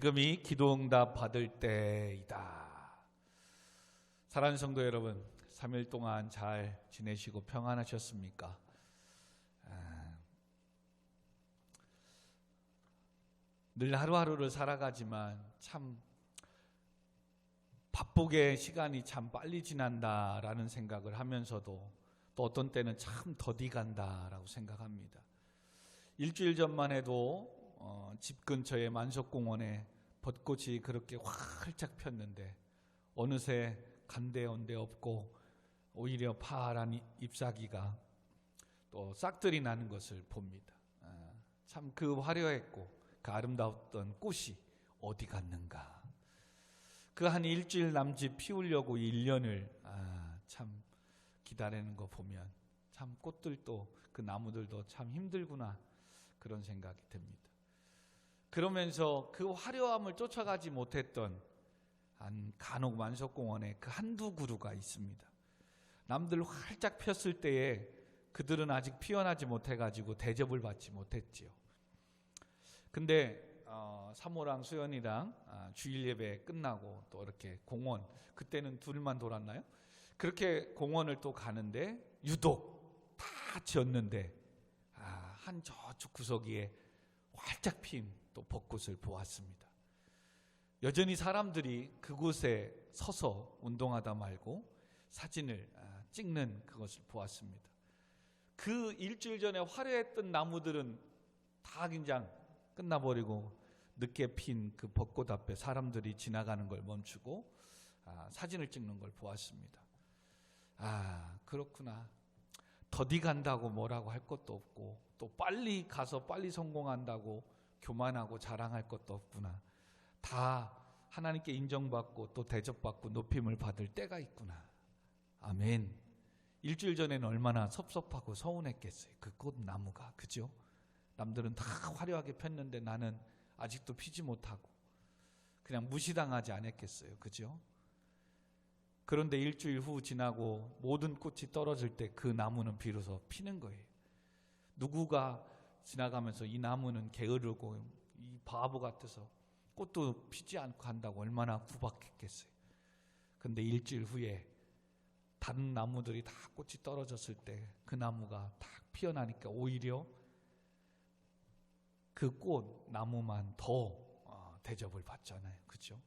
지금이 기도응답 받을 때이다. 사랑하는 성도 여러분, 3일 동안 잘 지내시고 평안하셨습니까? 늘 하루하루를 살아가지만 참 바쁘게 시간이 참 빨리 지난다라는 생각을 하면서도 또 어떤 때는 참 더디 간다라고 생각합니다. 일주일 전만 해도 집 근처의 만석공원에 벚꽃이 그렇게 활짝 폈는데 어느새 간데온데 없고 오히려 파란 잎사귀가 또 싹들이 나는 것을 봅니다. 참 그 화려했고 그 아름다웠던 꽃이 어디 갔는가. 그 한 일주일 남짓 피우려고 1년을 참 기다리는 거 보면 참 꽃들도 그 나무들도 참 힘들구나 그런 생각이 듭니다. 그러면서 그 화려함을 쫓아가지 못했던 간혹 만석공원에 그 한두 그루가 있습니다. 남들 활짝 폈을 때에 그들은 아직 피어나지 못해가지고 대접을 받지 못했지요. 근데 사모랑 수연이랑 주일 예배 끝나고 또 이렇게 공원, 그때는 둘만 돌았나요? 그렇게 공원을 또 가는데 유독 다 지었는데 한 저쪽 구석에 활짝 핀 또 벚꽃을 보았습니다. 여전히 사람들이 그곳에 서서 운동하다 말고 사진을 찍는 그것을 보았습니다. 그 일주일 전에 화려했던 나무들은 다 그냥 끝나버리고 늦게 핀 그 벚꽃 앞에 사람들이 지나가는 걸 멈추고 사진을 찍는 걸 보았습니다. 그렇구나. 더디 간다고 뭐라고 할 것도 없고 또 빨리 가서 빨리 성공한다고 교만하고 자랑할 것도 없구나. 다 하나님께 인정받고 또 대접받고 높임을 받을 때가 있구나. 아멘. 일주일 전에는 얼마나 섭섭하고 서운했겠어요. 그 꽃나무가. 그죠? 남들은 다 화려하게 폈는데 나는 아직도 피지 못하고 그냥 무시당하지 않았겠어요. 그죠? 그런데 일주일 후 지나고 모든 꽃이 떨어질 때 그 나무는 비로소 피는 거예요. 누구가 지나가면서 이 나무는 게으르고 이 바보 같아서 꽃도 피지 않고 한다고 얼마나 구박했겠어요. 그런데 일주일 후에 다른 나무들이 다 꽃이 떨어졌을 때 그 나무가 딱 피어나니까 오히려 그 꽃 나무만 더 대접을 받잖아요. 그렇죠?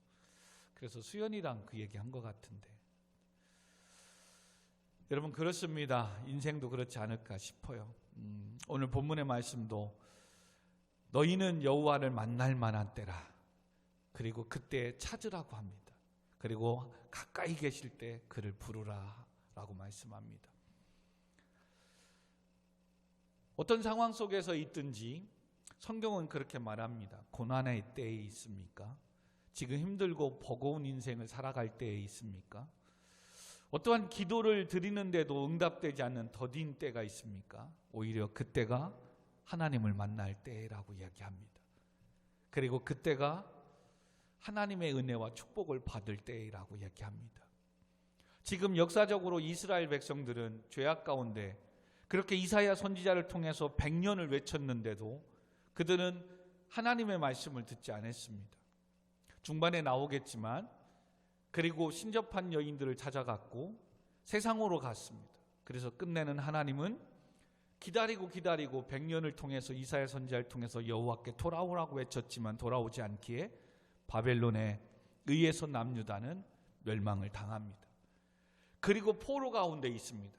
그래서 수연이랑 그 얘기한 것 같은데 여러분 그렇습니다. 인생도 그렇지 않을까 싶어요. 오늘 본문의 말씀도 너희는 여호와를 만날 만한 때라. 그리고 그때 찾으라고 합니다. 그리고 가까이 계실 때 그를 부르라 라고 말씀합니다. 어떤 상황 속에서 있든지 성경은 그렇게 말합니다. 고난의 때에 있습니까? 지금 힘들고 버거운 인생을 살아갈 때에 있습니까? 어떠한 기도를 드리는데도 응답되지 않는 더딘 때가 있습니까? 오히려 그때가 하나님을 만날 때라고 이야기합니다. 그리고 그때가 하나님의 은혜와 축복을 받을 때라고 이야기합니다. 지금 역사적으로 이스라엘 백성들은 죄악 가운데 그렇게 이사야 선지자를 통해서 100년을 외쳤는데도 그들은 하나님의 말씀을 듣지 않았습니다. 중반에 나오겠지만 그리고 신접한 여인들을 찾아갔고 세상으로 갔습니다. 그래서 끝내는 하나님은 기다리고 100년을 통해서 이사야 선지자를 통해서 여호와께 돌아오라고 외쳤지만 돌아오지 않기에 바벨론에 의해서 남유다는 멸망을 당합니다. 그리고 포로 가운데 있습니다.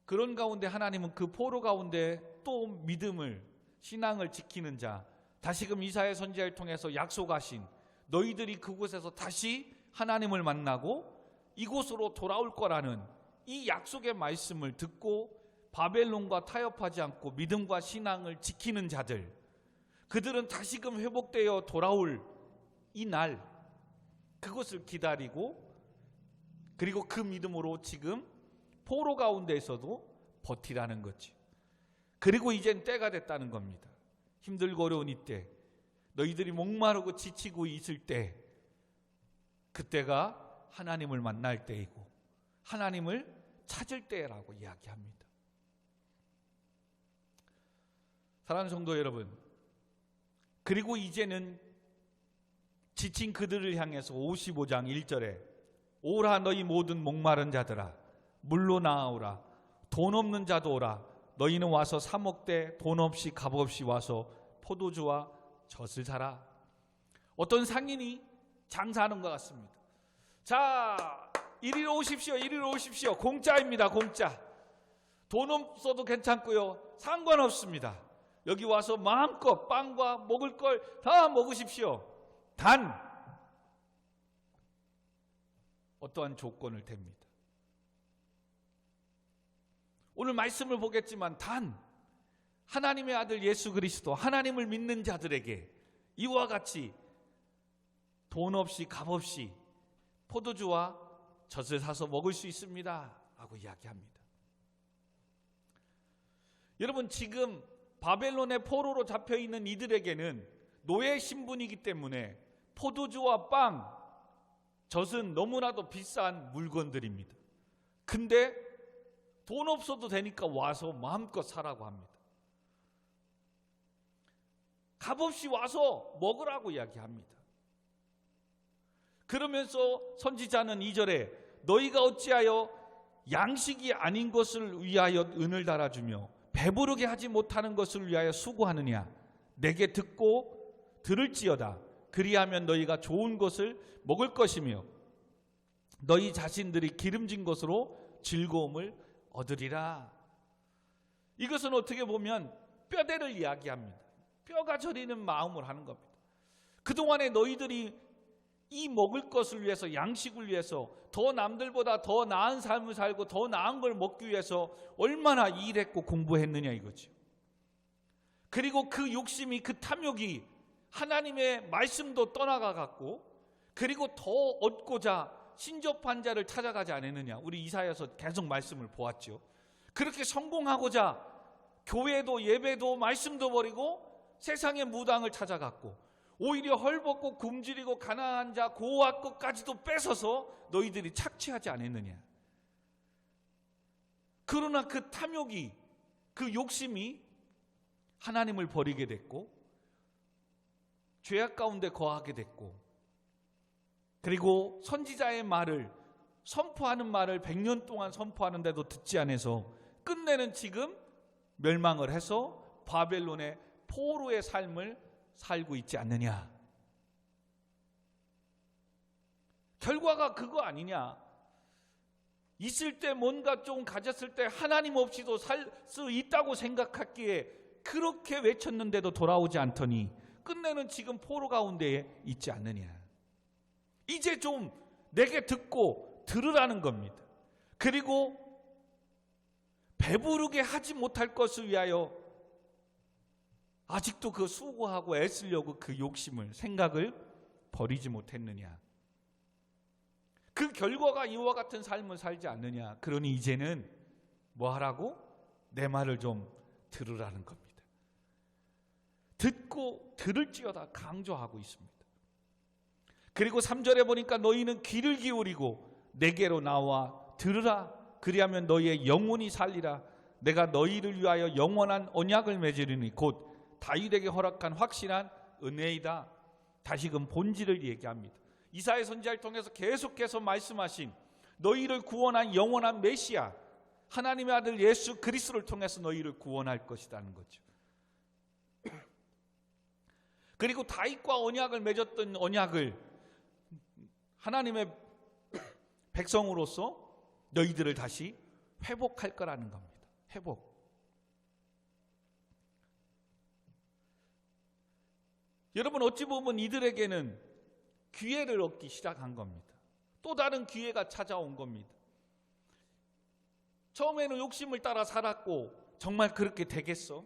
그런 가운데 하나님은 그 포로 가운데 또 믿음을 신앙을 지키는 자 다시금 이사야 선지자를 통해서 약속하신 너희들이 그곳에서 다시 하나님을 만나고 이곳으로 돌아올 거라는 이 약속의 말씀을 듣고 바벨론과 타협하지 않고 믿음과 신앙을 지키는 자들 그들은 다시금 회복되어 돌아올 이 날 그것을 기다리고 그리고 그 믿음으로 지금 포로 가운데에서도 버티라는 거지. 그리고 이젠 때가 됐다는 겁니다. 힘들고 어려운 이때 너희들이 목마르고 지치고 있을 때 그때가 하나님을 만날 때이고 하나님을 찾을 때라고 이야기합니다. 사랑하는 성도 여러분, 그리고 이제는 지친 그들을 향해서 55장 1절에 오라 너희 모든 목마른 자들아 물로 나아오라 돈 없는 자도 오라 너희는 와서 사 먹되 돈 없이 값 없이 와서 포도주와 젖을 사라. 어떤 상인이 장사하는 것 같습니다. 자, 이리로 오십시오. 이리로 오십시오. 공짜입니다. 공짜. 돈 없어도 괜찮고요. 상관없습니다. 여기 와서 마음껏 빵과 먹을 걸 다 먹으십시오. 단 어떠한 조건을 댑니다. 오늘 말씀을 보겠지만 단 하나님의 아들 예수 그리스도 하나님을 믿는 자들에게 이와 같이 돈 없이 값 없이 포도주와 젖을 사서 먹을 수 있습니다 하고 이야기합니다. 여러분, 지금 바벨론의 포로로 잡혀있는 이들에게는 노예 신분이기 때문에 포도주와 빵, 젖은 너무나도 비싼 물건들입니다. 근데 돈 없어도 되니까 와서 마음껏 사라고 합니다. 값없이 와서 먹으라고 이야기합니다. 그러면서 선지자는 2절에 너희가 어찌하여 양식이 아닌 것을 위하여 은을 달아주며 배부르게 하지 못하는 것을 위하여 수고하느냐. 내게 듣고 들을지어다. 그리하면 너희가 좋은 것을 먹을 것이며 너희 자신들이 기름진 것으로 즐거움을 얻으리라. 이것은 어떻게 보면 뼈대를 이야기합니다. 뼈가 저리는 마음을 하는 겁니다. 그동안에 너희들이 이 먹을 것을 위해서, 양식을 위해서 더 남들보다 더 나은 삶을 살고 더 나은 걸 먹기 위해서 얼마나 일했고 공부했느냐 이거죠. 그리고 그 욕심이, 그 탐욕이 하나님의 말씀도 떠나가갖고 그리고 더 얻고자 신접한 자를 찾아가지 않았느냐. 우리 이사야서 계속 말씀을 보았죠. 그렇게 성공하고자 교회도 예배도 말씀도 버리고 세상의 무당을 찾아갔고 오히려 헐벗고 굶주리고 가난한 자 고아 것까지도 뺏어서 너희들이 착취하지 않았느냐. 그러나 그 탐욕이, 그 욕심이 하나님을 버리게 됐고 죄악 가운데 거하게 됐고 그리고 선지자의 말을 선포하는 말을 100년 동안 선포하는데도 듣지 않아서 끝내는 지금 멸망을 해서 바벨론의 포로의 삶을 살고 있지 않느냐. 결과가 그거 아니냐. 있을 때 뭔가 좀 가졌을 때 하나님 없이도 살 수 있다고 생각했기에 그렇게 외쳤는데도 돌아오지 않더니 끝내는 지금 포로 가운데에 있지 않느냐. 이제 좀 내게 듣고 들으라는 겁니다. 그리고 배부르게 하지 못할 것을 위하여 아직도 그 수고하고 애쓰려고 그 욕심을, 생각을 버리지 못했느냐. 그 결과가 이와 같은 삶을 살지 않느냐. 그러니 이제는 뭐 하라고? 내 말을 좀 들으라는 겁니다. 듣고 들을지어다 강조하고 있습니다. 그리고 3절에 보니까 너희는 귀를 기울이고 내게로 나와 들으라. 그리하면 너희의 영혼이 살리라. 내가 너희를 위하여 영원한 언약을 맺으리니 곧 다윗에게 허락한 확실한 은혜이다. 다시금 본질을 얘기합니다. 이사야 선지자를 통해서 계속해서 말씀하신 너희를 구원한 영원한 메시아 하나님의 아들 예수 그리스도를 통해서 너희를 구원할 것이라는 거죠. 그리고 다윗과 언약을 맺었던 언약을 하나님의 백성으로서 너희들을 다시 회복할 거라는 겁니다. 회복. 여러분, 어찌 보면 이들에게는 기회를 얻기 시작한 겁니다. 또 다른 기회가 찾아온 겁니다. 처음에는 욕심을 따라 살았고 정말 그렇게 되겠어?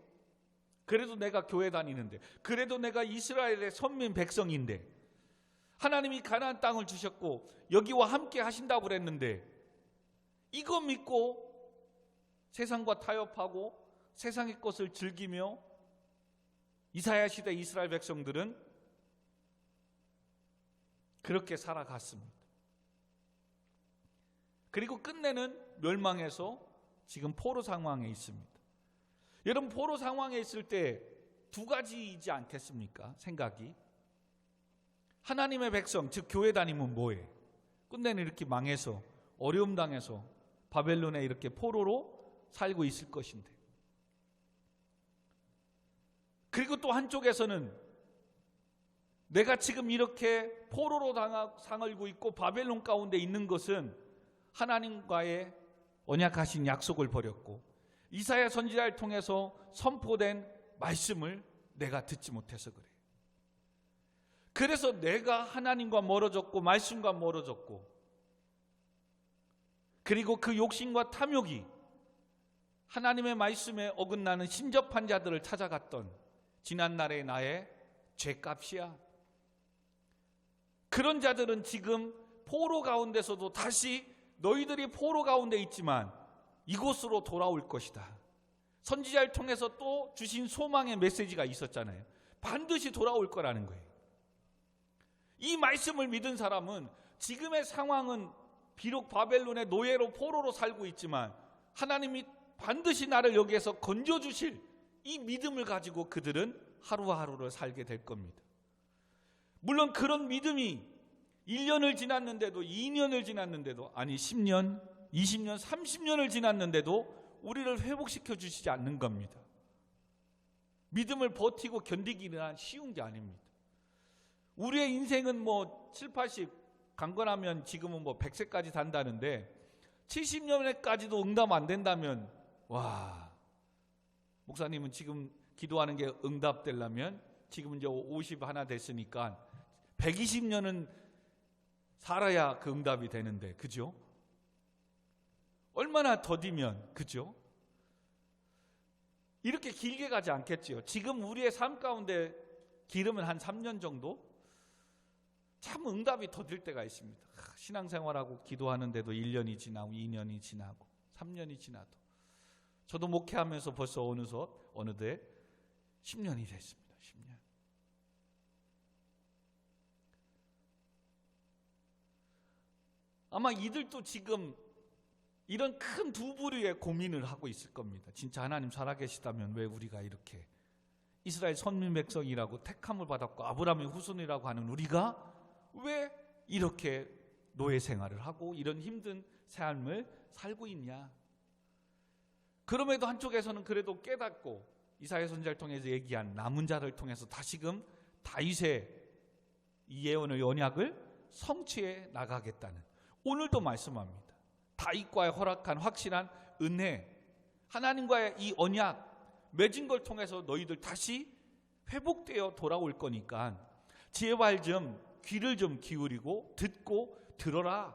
그래도 내가 교회 다니는데, 그래도 내가 이스라엘의 선민 백성인데, 하나님이 가나안 땅을 주셨고 여기와 함께 하신다고 그랬는데 이거 믿고 세상과 타협하고 세상의 것을 즐기며 이사야 시대 이스라엘 백성들은 그렇게 살아갔습니다. 그리고 끝내는 멸망해서 지금 포로 상황에 있습니다. 여러분, 포로 상황에 있을 때 두 가지이지 않겠습니까? 생각이. 하나님의 백성, 즉 교회 다니면 뭐해? 끝내는 이렇게 망해서 어려움 당해서 바벨론에 이렇게 포로로 살고 있을 것인데. 그리고 또 한쪽에서는 내가 지금 이렇게 포로로 살고 있고 바벨론 가운데 있는 것은 하나님과의 언약하신 약속을 버렸고 이사야 선지자를 통해서 선포된 말씀을 내가 듣지 못해서 그래. 그래서 내가 하나님과 멀어졌고 말씀과 멀어졌고, 그리고 그 욕심과 탐욕이 하나님의 말씀에 어긋나는 신접한 자들을 찾아갔던 지난날의 나의 죄값이야. 그런 자들은 지금 포로 가운데서도 다시 너희들이 포로 가운데 있지만 이곳으로 돌아올 것이다. 선지자를 통해서 또 주신 소망의 메시지가 있었잖아요. 반드시 돌아올 거라는 거예요. 이 말씀을 믿은 사람은 지금의 상황은 비록 바벨론의 노예로 포로로 살고 있지만 하나님이 반드시 나를 여기에서 건져주실 이 믿음을 가지고 그들은 하루하루를 살게 될 겁니다. 물론 그런 믿음이 1년을 지났는데도 2년을 지났는데도 아니 10년, 20년, 30년을 지났는데도 우리를 회복시켜 주시지 않는 겁니다. 믿음을 버티고 견디기는 쉬운 게 아닙니다. 우리의 인생은 뭐 7, 80 강건하면 지금은 뭐 100세까지 산다는데 70년에까지도 응답 안 된다면 와, 목사님은 지금 기도하는 게 응답되려면 지금 이제 50 하나 됐으니까 120년은 살아야 그 응답이 되는데, 그죠? 얼마나 더디면, 그죠? 이렇게 길게 가지 않겠지요. 지금 우리의 삶 가운데 기름은 한 3년 정도? 참 응답이 더딜 때가 있습니다. 신앙생활하고 기도하는데도 1년이 지나고 2년이 지나고 3년이 지나도 저도 목회하면서 벌써 어느새 10년이 됐습니다. 10년. 아마 이들도 지금 이런 큰 두 부류의 고민을 하고 있을 겁니다. 진짜 하나님 살아계시다면 왜 우리가 이렇게 이스라엘 선민 백성이라고 택함을 받았고 아브라함의 후손이라고 하는 우리가 왜 이렇게 노예 생활을 하고 이런 힘든 삶을 살고 있냐. 그럼에도 한쪽에서는 그래도 깨닫고 이사야 선지자를 통해서 얘기한 남은 자를 통해서 다시금 다윗의 이 예언의 언약을 성취해 나가겠다는, 오늘도 말씀합니다. 다윗과의 허락한 확실한 은혜, 하나님과의 이 언약 맺은 걸 통해서 너희들 다시 회복되어 돌아올 거니까 지혜발 좀 귀를 좀 기울이고 듣고 들어라.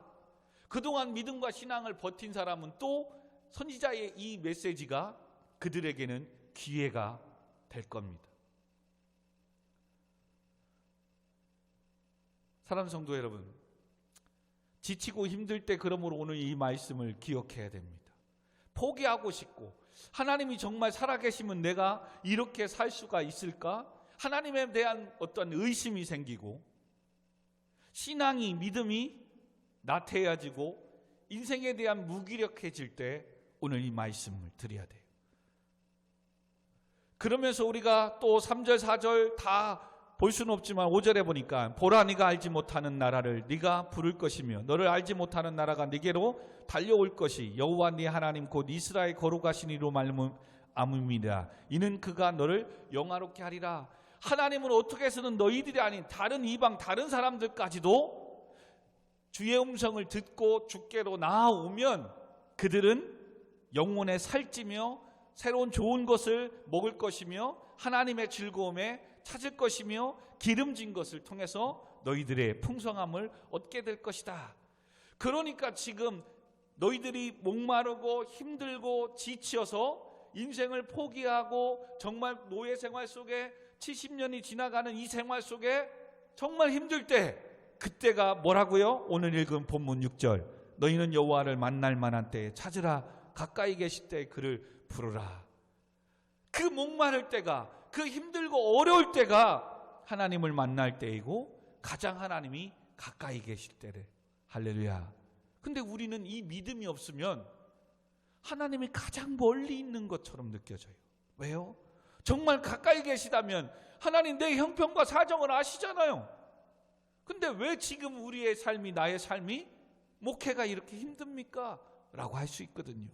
그동안 믿음과 신앙을 버틴 사람은 또 선지자의 이 메시지가 그들에게는 기회가 될 겁니다. 사랑하는 성도 여러분, 지치고 힘들 때 그러므로 오늘 이 말씀을 기억해야 됩니다. 포기하고 싶고 하나님이 정말 살아계시면 내가 이렇게 살 수가 있을까? 하나님에 대한 어떤 의심이 생기고 신앙이, 믿음이 나태해지고 인생에 대한 무기력해질 때 오늘 이 말씀을 드려야 돼요. 그러면서 우리가 또 3절, 4절 다 볼 수는 없지만 5절에 보니까 보라 네가 알지 못하는 나라를 네가 부를 것이며 너를 알지 못하는 나라가 네게로 달려올 것이 여호와 네 하나님 곧 이스라엘 거룩하신 이로 말미암음이라. 이는 그가 너를 영화롭게 하리라. 하나님은 어떻게 해서는 너희들이 아닌 다른 이방 다른 사람들까지도 주의 음성을 듣고 주께로 나아오면 그들은 영혼에 살찌며 새로운 좋은 것을 먹을 것이며 하나님의 즐거움에 찾을 것이며 기름진 것을 통해서 너희들의 풍성함을 얻게 될 것이다. 그러니까 지금 너희들이 목마르고 힘들고 지쳐서 인생을 포기하고 정말 노예 생활 속에 70년이 지나가는 이 생활 속에 정말 힘들 때, 그때가 뭐라고요? 오늘 읽은 본문 6절 너희는 여호와를 만날 만한 때에 찾으라. 가까이 계실 때 그를 부르라. 그 목마를 때가, 그 힘들고 어려울 때가 하나님을 만날 때이고 가장 하나님이 가까이 계실 때래. 할렐루야. 근데 우리는 이 믿음이 없으면 하나님이 가장 멀리 있는 것처럼 느껴져요. 왜요? 정말 가까이 계시다면 하나님 내 형편과 사정을 아시잖아요. 근데 왜 지금 우리의 삶이, 나의 삶이 목회가 이렇게 힘듭니까? 라고 할 수 있거든요.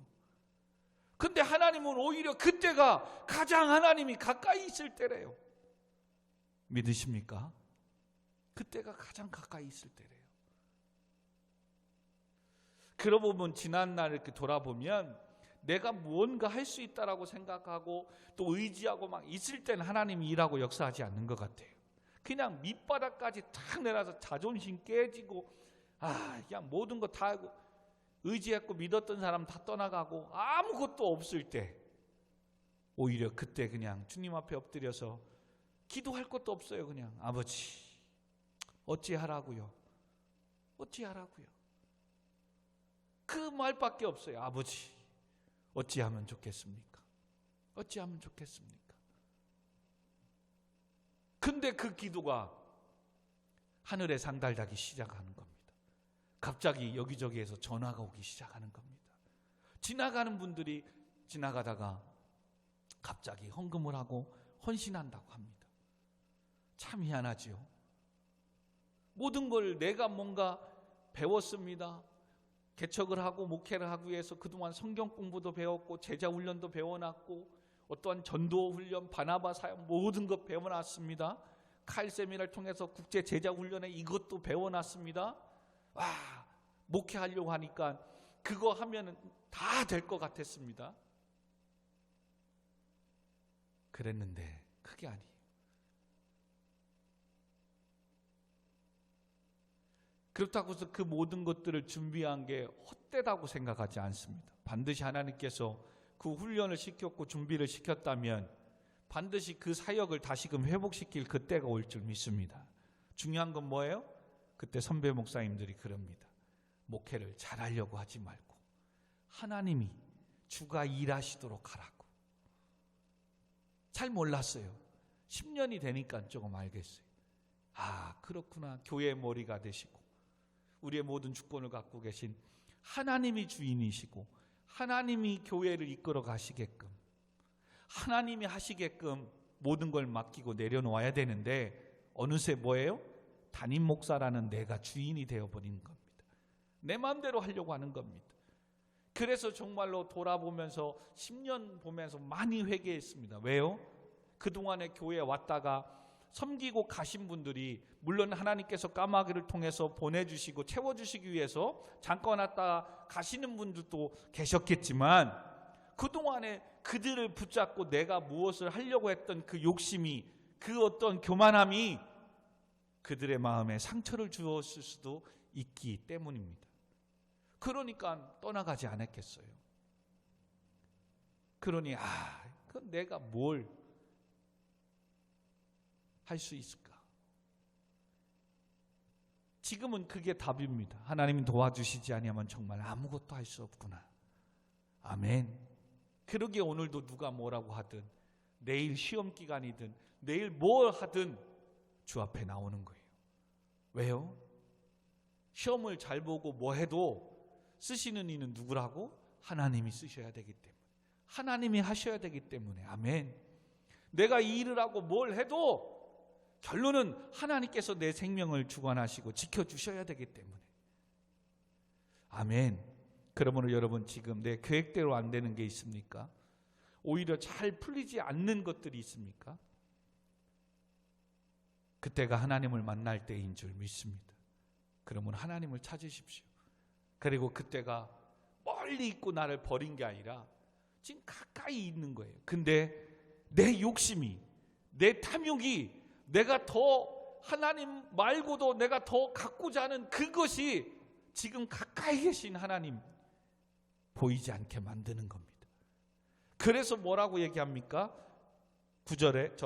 근데 하나님은 오히려 그때가 가장 하나님이 가까이 있을 때래요. 믿으십니까? 그때가 가장 가까이 있을 때래요. 그러고 보면 지난날 이렇게 돌아보면 내가 무언가 할 수 있다라고 생각하고 또 의지하고 막 있을 때는 하나님이 일하고 역사하지 않는 것 같아요. 그냥 밑바닥까지 탁 내려서 자존심 깨지고 그냥 모든 거 다 하고 의지했고 믿었던 사람 다 떠나가고 아무것도 없을 때 오히려 그때 그냥 주님 앞에 엎드려서 기도할 것도 없어요. 그냥 아버지 어찌하라고요? 어찌하라고요? 그 말밖에 없어요. 아버지 어찌하면 좋겠습니까? 어찌하면 좋겠습니까? 근데 그 기도가 하늘에 상달되기 시작하는 겁니다. 갑자기 여기저기에서 전화가 오기 시작하는 겁니다. 지나가는 분들이 지나가다가 갑자기 헌금을 하고 헌신한다고 합니다. 참 희한하지요. 모든 걸 내가 뭔가 배웠습니다. 개척을 하고 목회를 하기 위해서 그동안 성경 공부도 배웠고 제자 훈련도 배워놨고 어떠한 전도 훈련, 바나바 사역 모든 것 배워놨습니다. 칼 세미나를 통해서 국제 제자 훈련에 이것도 배워놨습니다. 목회하려고 하니까 그거 하면은 다 될 것 같았습니다. 그랬는데 그게 아니에요. 그렇다고 해서 그 모든 것들을 준비한 게 헛되다고 생각하지 않습니다. 반드시 하나님께서 그 훈련을 시켰고 준비를 시켰다면 반드시 그 사역을 다시금 회복시킬 그때가 올 줄 믿습니다. 중요한 건 뭐예요? 그때 선배 목사님들이 그럽니다. 목회를 잘하려고 하지 말고 하나님이 주가 일하시도록 하라고. 잘 몰랐어요. 10년이 되니까 조금 알겠어요. 그렇구나. 교회의 머리가 되시고 우리의 모든 주권을 갖고 계신 하나님이 주인이시고 하나님이 교회를 이끌어 가시게끔 하나님이 하시게끔 모든 걸 맡기고 내려놓아야 되는데 어느새 뭐예요? 담임 목사라는 내가 주인이 되어버린 겁니다. 내 마음대로 하려고 하는 겁니다. 그래서 정말로 돌아보면서 10년 보면서 많이 회개했습니다. 왜요? 그동안에 교회에 왔다가 섬기고 가신 분들이 물론 하나님께서 까마귀를 통해서 보내주시고 채워주시기 위해서 잠깐 왔다 가시는 분들도 계셨겠지만 그동안에 그들을 붙잡고 내가 무엇을 하려고 했던 그 욕심이 그 어떤 교만함이 그들의 마음에 상처를 주었을 수도 있기 때문입니다. 그러니까 떠나가지 않았겠어요. 그러니 그건 내가 뭘 할 수 있을까? 지금은 그게 답입니다. 하나님이 도와주시지 아니하면 정말 아무것도 할 수 없구나. 아멘. 그러기에 오늘도 누가 뭐라고 하든 내일 시험 기간이든 내일 뭘 하든 주 앞에 나오는 거예요. 왜요? 시험을 잘 보고 뭐 해도 쓰시는 이는 누구라고? 하나님이 쓰셔야 되기 때문에 하나님이 하셔야 되기 때문에 아멘. 내가 이 일을 하고 뭘 해도 결론은 하나님께서 내 생명을 주관하시고 지켜주셔야 되기 때문에 아멘. 그러므로 여러분 지금 내 계획대로 안 되는 게 있습니까? 오히려 잘 풀리지 않는 것들이 있습니까? 그때가 하나님을 만날 때인 줄 믿습니다. 그러면 하나님을 찾으십시오. 그리고 그때가 멀리 있고 나를 버린 게 아니라 지금 가까이 있는 거예요. 근데 내 욕심이, 내 탐욕이 내가 더 하나님 말고도 내가 더 갖고자 하는 그것이 지금 가까이 계신 하나님 보이지 않게 만드는 겁니다. 그래서 뭐라고 얘기합니까? 9절에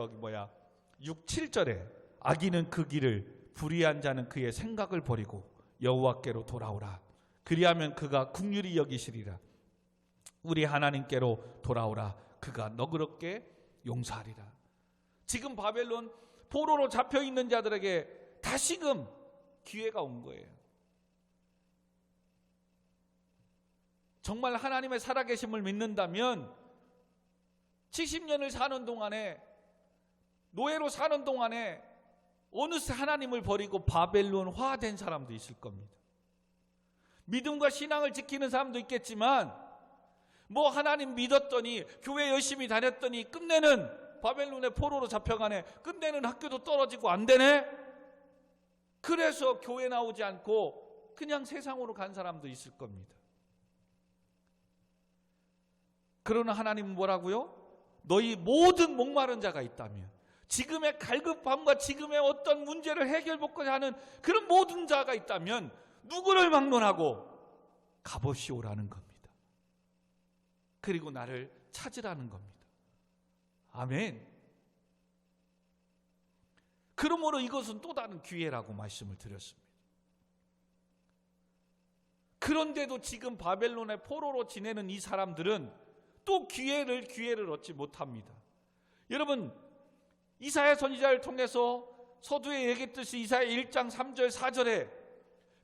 6, 7절에 악인은 그 길을 불의한 자는 그의 생각을 버리고 여호와께로 돌아오라. 그리하면 그가 긍휼히 여기시리라. 우리 하나님께로 돌아오라. 그가 너그럽게 용서하리라. 지금 바벨론 포로로 잡혀있는 자들에게 다시금 기회가 온 거예요. 정말 하나님의 살아계심을 믿는다면 70년을 사는 동안에 노예로 사는 동안에 어느새 하나님을 버리고 바벨론화된 사람도 있을 겁니다. 믿음과 신앙을 지키는 사람도 있겠지만 뭐 하나님 믿었더니 교회 열심히 다녔더니 끝내는 바벨론의 포로로 잡혀가네. 끝내는 학교도 떨어지고 안 되네. 그래서 교회 나오지 않고 그냥 세상으로 간 사람도 있을 겁니다. 그러나 하나님은 뭐라고요? 너희 모든 목마른 자가 있다면, 지금의 갈급함과 지금의 어떤 문제를 해결받고자 하는 그런 모든 자가 있다면 누구를 막론하고 가보시오라는 겁니다. 그리고 나를 찾으라는 겁니다. 아멘. 그러므로 이것은 또 다른 기회라고 말씀을 드렸습니다. 그런데도 지금 바벨론의 포로로 지내는 이 사람들은 또 기회를 얻지 못합니다. 여러분, 이사야 선지자를 통해서 서두에 얘기했듯이 이사야 1장 3절 4절에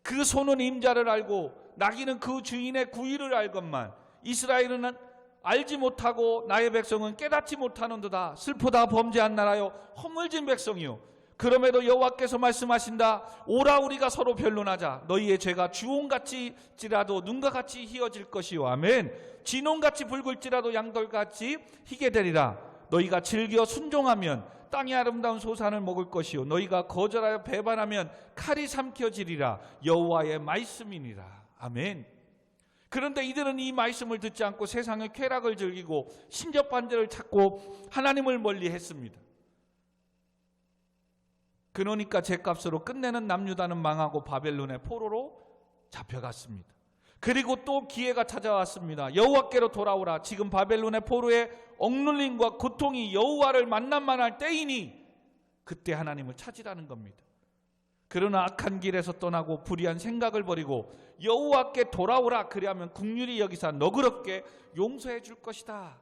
그 손은 임자를 알고 나귀는 그 주인의 구의를 알건만 이스라엘은 알지 못하고 나의 백성은 깨닫지 못하는도다. 슬프다 범죄한 나라요 허물진 백성이요. 그럼에도 여호와께서 말씀하신다. 오라 우리가 서로 변론하자. 너희의 죄가 주홍같이지라도 눈과 같이 희어질 것이요. 아멘. 진홍같이 붉을지라도 양털같이 희게 되리라. 너희가 즐겨 순종하면 땅의 아름다운 소산을 먹을 것이요. 너희가 거절하여 배반하면 칼이 삼켜지리라. 여호와의 말씀이니라. 아멘. 그런데 이들은 이 말씀을 듣지 않고 세상의 쾌락을 즐기고 신접반대를 찾고 하나님을 멀리했습니다. 그러니까 죗값으로 끝내는 남유다는 망하고 바벨론의 포로로 잡혀갔습니다. 그리고 또 기회가 찾아왔습니다. 여호와께로 돌아오라. 지금 바벨론의 포로의 억눌림과 고통이 여호와를 만나만 할 때이니 그때 하나님을 찾으라는 겁니다. 그러나 악한 길에서 떠나고 불의한 생각을 버리고 여호와께 돌아오라. 그리하면 긍휼히 여기사 너그럽게 용서해 줄 것이다.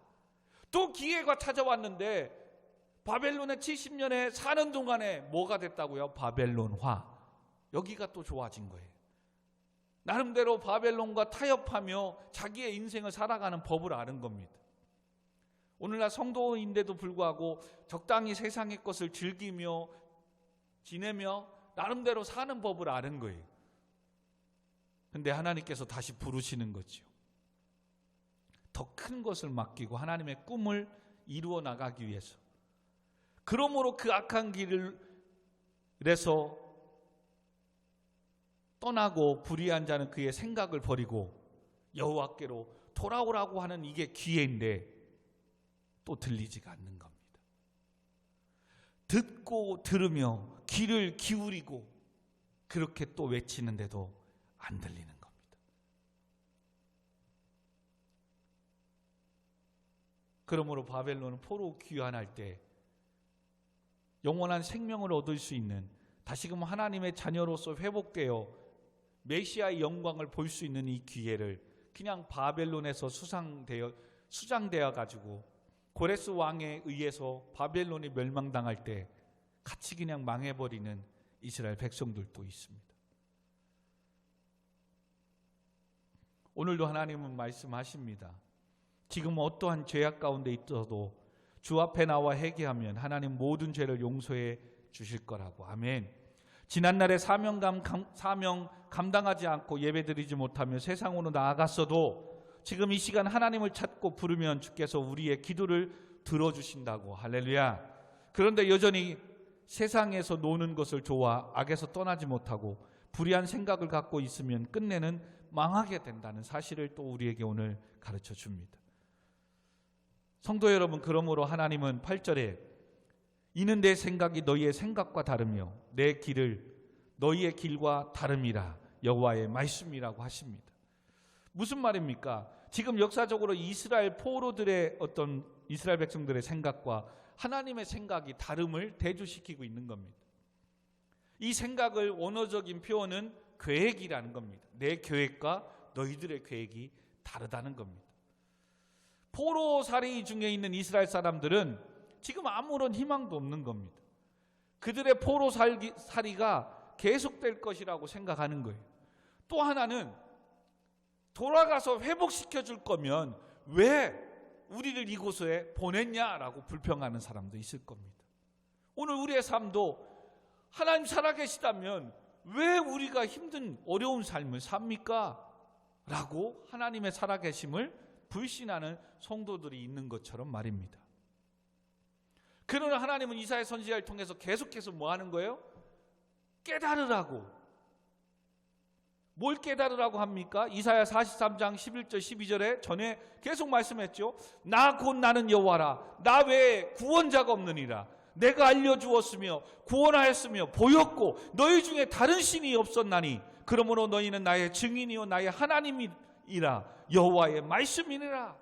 또 기회가 찾아왔는데 바벨론의 70년에 사는 동안에 뭐가 됐다고요? 바벨론화. 여기가 또 좋아진 거예요. 나름대로 바벨론과 타협하며 자기의 인생을 살아가는 법을 아는 겁니다. 오늘날 성도인데도 불구하고 적당히 세상의 것을 즐기며 지내며 나름대로 사는 법을 아는 거예요. 근데 하나님께서 다시 부르시는 거죠. 더 큰 것을 맡기고 하나님의 꿈을 이루어 나가기 위해서. 그러므로 그 악한 길에서 떠나고 불의한 자는 그의 생각을 버리고 여호와께로 돌아오라고 하는 이게 기회인데 또 들리지가 않는 겁니다. 듣고 들으며 귀를 기울이고 그렇게 또 외치는데도 안 들리는 겁니다. 그러므로 바벨론은 포로 귀환할 때 영원한 생명을 얻을 수 있는, 다시금 하나님의 자녀로서 회복되어 메시아의 영광을 볼 수 있는 이 기회를 그냥 바벨론에서 수장되어 가지고 고레스 왕에 의해서 바벨론이 멸망당할 때 같이 그냥 망해버리는 이스라엘 백성들도 있습니다. 오늘도 하나님은 말씀하십니다. 지금 어떠한 죄악 가운데 있어도 주 앞에 나와 회개하면 하나님 모든 죄를 용서해 주실 거라고. 아멘. 지난날에 사명 감당하지 않고 예배드리지 못하며 세상으로 나아갔어도 지금 이 시간 하나님을 찾고 부르면 주께서 우리의 기도를 들어주신다고. 할렐루야. 그런데 여전히 세상에서 노는 것을 좋아 악에서 떠나지 못하고 불의한 생각을 갖고 있으면 끝내는 망하게 된다는 사실을 또 우리에게 오늘 가르쳐 줍니다. 성도 여러분, 그러므로 하나님은 8절에 이는 내 생각이 너희의 생각과 다르며 내 길을 너희의 길과 다름이라. 여호와의 말씀이라고 하십니다. 무슨 말입니까? 지금 역사적으로 이스라엘 포로들의 어떤 이스라엘 백성들의 생각과 하나님의 생각이 다름을 대조시키고 있는 겁니다. 이 생각을 원어적인 표현은 계획이라는 겁니다. 내 계획과 너희들의 계획이 다르다는 겁니다. 포로살이 중에 있는 이스라엘 사람들은 지금 아무런 희망도 없는 겁니다. 그들의 포로살이가 계속될 것이라고 생각하는 거예요. 또 하나는 돌아가서 회복시켜 줄 거면 왜 우리를 이곳에 보냈냐라고 불평하는 사람도 있을 겁니다. 오늘 우리의 삶도 하나님 살아계시다면 왜 우리가 힘든 어려운 삶을 삽니까? 라고 하나님의 살아계심을 불신하는 성도들이 있는 것처럼 말입니다. 그러나 하나님은 이사야 선지자를 통해서 계속해서 뭐 하는 거예요? 깨달으라고. 뭘 깨달으라고 합니까? 이사야 43장 11절 12절에 전에 계속 말씀했죠. 나 곧 나는 여호와라. 나 외에 구원자가 없느니라. 내가 알려주었으며 구원하였으며 보였고 너희 중에 다른 신이 없었나니 그러므로 너희는 나의 증인이요 나의 하나님이라 여호와의 말씀이니라.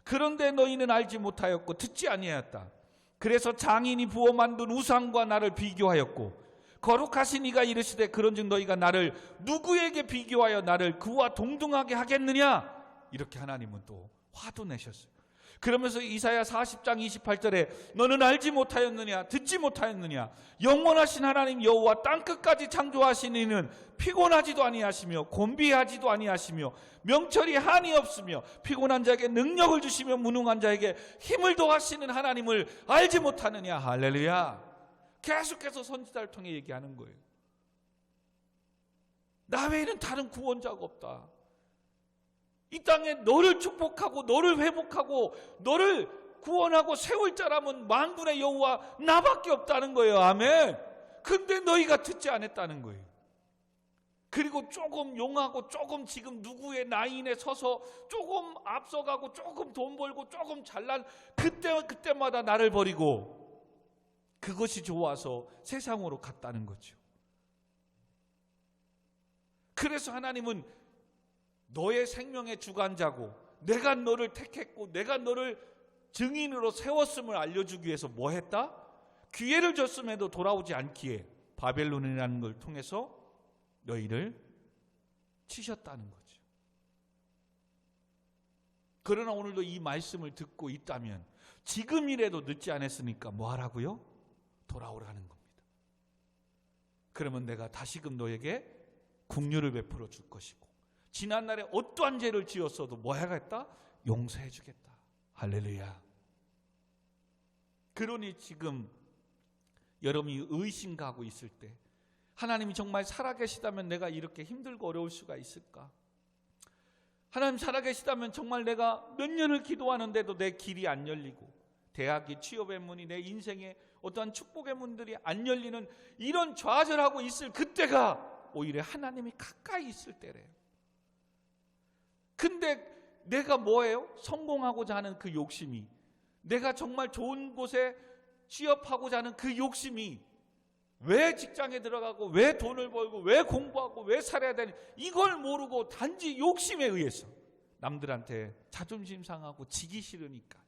그런데 너희는 알지 못하였고 듣지 아니하였다. 그래서 장인이 부어 만든 우상과 나를 비교하였고 거룩하신 이가 이르시되 그런즉 너희가 나를 누구에게 비교하여 나를 그와 동등하게 하겠느냐? 이렇게 하나님은 또 화도 내셨어요. 그러면서 이사야 40장 28절에 너는 알지 못하였느냐? 듣지 못하였느냐? 영원하신 하나님 여호와 땅끝까지 창조하신 이는 피곤하지도 아니하시며 곤비하지도 아니하시며 명철이 한이 없으며 피곤한 자에게 능력을 주시며 무능한 자에게 힘을 더하시는 하나님을 알지 못하느냐? 할렐루야. 계속해서 선지자를 통해 얘기하는 거예요. 나 외에는 다른 구원자가 없다. 이 땅에 너를 축복하고 너를 회복하고 너를 구원하고 세울 자라면 만군의 여호와 나밖에 없다는 거예요. 아멘. 근데 너희가 듣지 않았다는 거예요. 그리고 조금 용하고 조금 지금 누구의 나인에 서서 조금 앞서가고 조금 돈 벌고 조금 잘난 그때마다 나를 버리고 그것이 좋아서 세상으로 갔다는 거죠. 그래서 하나님은 너의 생명의 주관자고 내가 너를 택했고 내가 너를 증인으로 세웠음을 알려주기 위해서 뭐 했다? 기회를 줬음에도 돌아오지 않기에 바벨론이라는 걸 통해서 너희를 치셨다는 거죠. 그러나 오늘도 이 말씀을 듣고 있다면 지금이라도 늦지 않았으니까 뭐 하라고요? 돌아오라는 겁니다. 그러면 내가 다시금 너에게 긍휼을 베풀어 줄 것이고 지난날에 어떠한 죄를 지었어도 뭐 하겠다? 용서해 주겠다. 할렐루야. 그러니 지금 여러분이 의심가고 있을 때 하나님이 정말 살아계시다면 내가 이렇게 힘들고 어려울 수가 있을까? 하나님 살아계시다면 정말 내가 몇 년을 기도하는데도 내 길이 안 열리고 대학이 취업의 문이 내 인생에 어떠한 축복의 문들이 안 열리는 이런 좌절하고 있을 그때가 오히려 하나님이 가까이 있을 때래요. 근데 내가 뭐예요? 성공하고자 하는 그 욕심이, 내가 정말 좋은 곳에 취업하고자 하는 그 욕심이 왜 직장에 들어가고 왜 돈을 벌고 왜 공부하고 왜 살아야 되는 이걸 모르고 단지 욕심에 의해서 남들한테 자존심 상하고 지기 싫으니까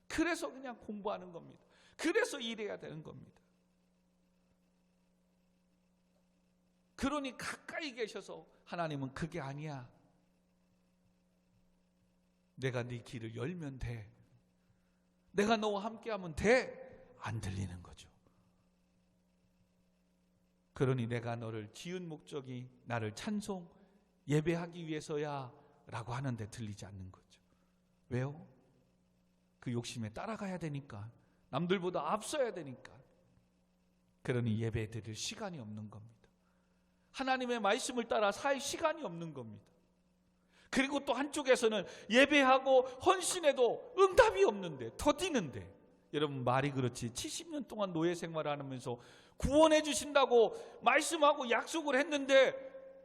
그래서 그냥 공부하는 겁니다. 그래서 일해야 되는 겁니다. 그러니 가까이 계셔서 하나님은 그게 아니야. 내가 네 길을 열면 돼. 내가 너와 함께하면 돼. 안 들리는 거죠. 그러니 내가 너를 지은 목적이 나를 찬송, 예배하기 위해서야 라고 하는데 들리지 않는 거죠. 왜요? 그 욕심에 따라가야 되니까, 남들보다 앞서야 되니까. 그러니 예배 드릴 시간이 없는 겁니다. 하나님의 말씀을 따라 살 시간이 없는 겁니다. 그리고 또 한쪽에서는 예배하고 헌신해도 응답이 없는데, 더디는데. 여러분 말이 그렇지 70년 동안 노예 생활을 하면서 구원해 주신다고 말씀하고 약속을 했는데